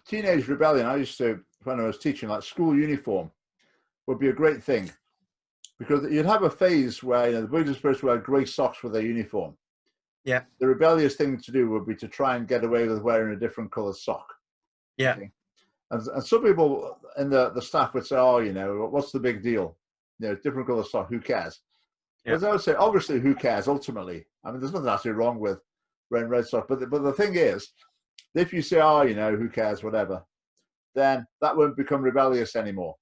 teenage rebellion, I used to, when I was teaching, like school uniform would be a great thing, because you'd have a phase where, you know, the boys are supposed to wear grey socks with their uniform. Yeah. The rebellious thing to do would be to try and get away with wearing a different coloured sock. Yeah. Okay? And some people in the staff would say, oh, you know, what's the big deal? You know, different colour sock, who cares? Yeah. But I would say, obviously, who cares ultimately? I mean, there's nothing actually wrong with wearing red socks. But the thing is, if you say, oh, you know, who cares, whatever, then that won't become rebellious anymore.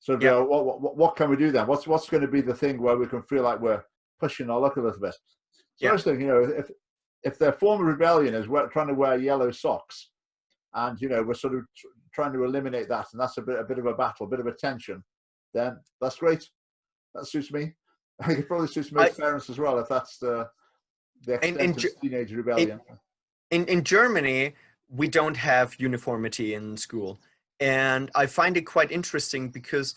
So Yeah. what can we do then? What's going to be the thing where we can feel like we're pushing our luck a little bit? So I was thinking, you know, if their form of rebellion is trying to wear yellow socks, and, you know, we're sort of trying to eliminate that, and that's a bit of a battle, a bit of a tension, then that's great. That suits me. I think it probably suits most parents as well, if that's the extent of teenage rebellion. In Germany, we don't have uniformity in school. And I find it quite interesting because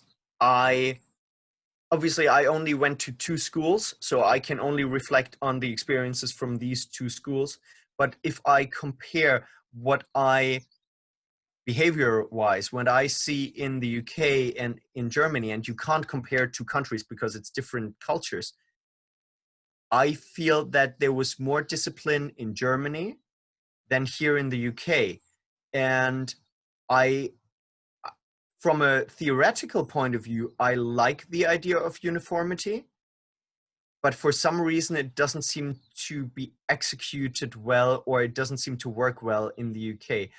obviously I only went to 2 schools, so I can only reflect on the experiences from these 2 schools. But if I compare what behavior-wise, what I see in the UK and in Germany, and you can't compare 2 countries because it's different cultures, I feel that there was more discipline in Germany than here in the UK. And from a theoretical point of view, I like the idea of uniformity, but for some reason it doesn't seem to be executed well, or it doesn't seem to work well in the UK.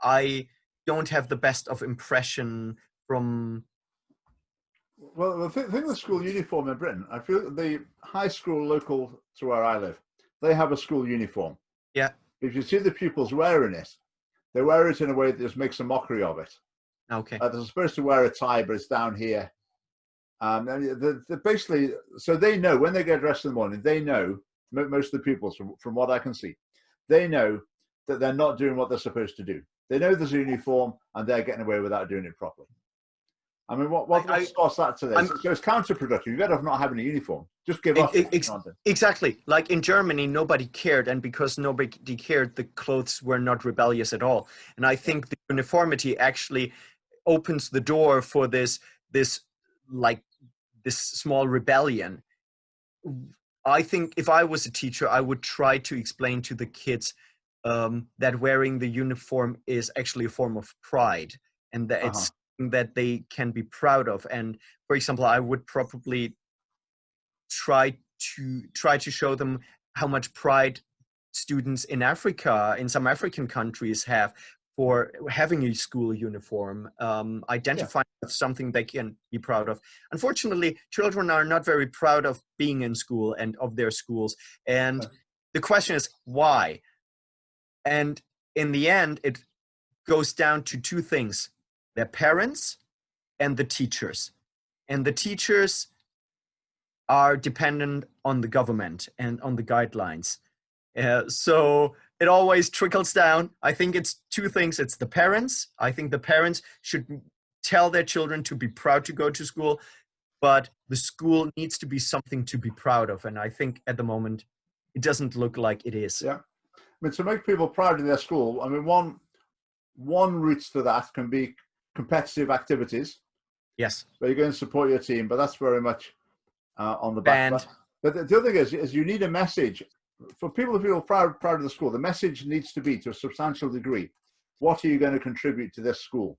I don't have the best of impression from... Well, the thing with school uniform in Britain, I feel that the high school local to where I live, they have a school uniform. Yeah. If you see the pupils wearing it, they wear it in a way that just makes a mockery of it. Okay. They're supposed to wear a tie, but it's down here. And they're basically, so they know when they get dressed in the morning, they know, most of the pupils, from what I can see, they know that they're not doing what they're supposed to do. They know there's a uniform and they're getting away without doing it properly. I mean, what's that to this? So it's counterproductive. You're better off not having a uniform. Just give up. Exactly. Like in Germany, nobody cared. And because nobody cared, the clothes were not rebellious at all. And I think the uniformity actually opens the door for this small rebellion. I think if I was a teacher, I would try to explain to the kids that wearing the uniform is actually a form of pride, and that it's something that they can be proud of. And for example, I would probably try to show them how much pride students in Africa, in some African countries, have for having a school uniform, identifying with something they can be proud of. Unfortunately, children are not very proud of being in school and of their schools. And the question is, why? And in the end, it goes down to 2 things: their parents and the teachers. And the teachers are dependent on the government and on the guidelines. So it always trickles down. I think it's 2 things. It's the parents. I think the parents should tell their children to be proud to go to school, but the school needs to be something to be proud of. And I think at the moment, it doesn't look like it is. Yeah. I mean, to make people proud of their school, I mean, one route to that can be competitive activities. Yes. Where you're going to support your team, but that's very much on the back. But the other thing is you need a message. For people who feel proud of the school, the message needs to be, to a substantial degree, what are you going to contribute to this school?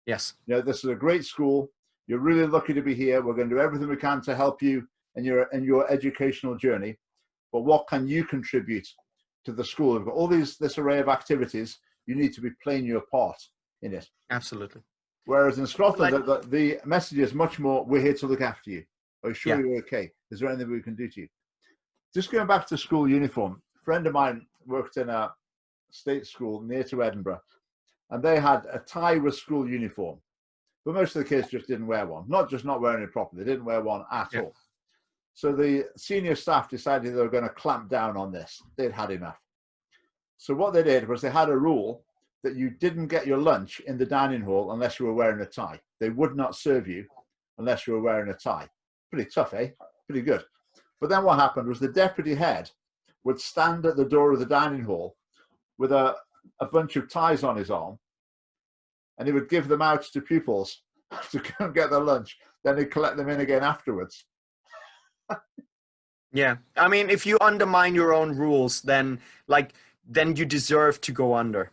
Yes. You know, this is a great school. You're really lucky to be here. We're going to do everything we can to help you in your educational journey. But what can you contribute to the school? We've got all this array of activities. You need to be playing your part in it. Absolutely. Whereas in Scotland, the message is much more, we're here to look after you. Are you sure you're okay? Is there anything we can do to you? Just going back to school uniform, a friend of mine worked in a state school near to Edinburgh, and they had a tie with school uniform. But most of the kids just didn't wear one. Not just not wearing it properly, they didn't wear one at all. So the senior staff decided they were going to clamp down on this. They'd had enough. So what they did was they had a rule that you didn't get your lunch in the dining hall unless you were wearing a tie. They would not serve you unless you were wearing a tie. Pretty tough, eh? Pretty good. But then what happened was the deputy head would stand at the door of the dining hall with a a bunch of ties on his arm, and he would give them out to pupils to go and get their lunch. Then he'd collect them in again afterwards. Yeah, I mean, if you undermine your own rules, then you deserve to go under.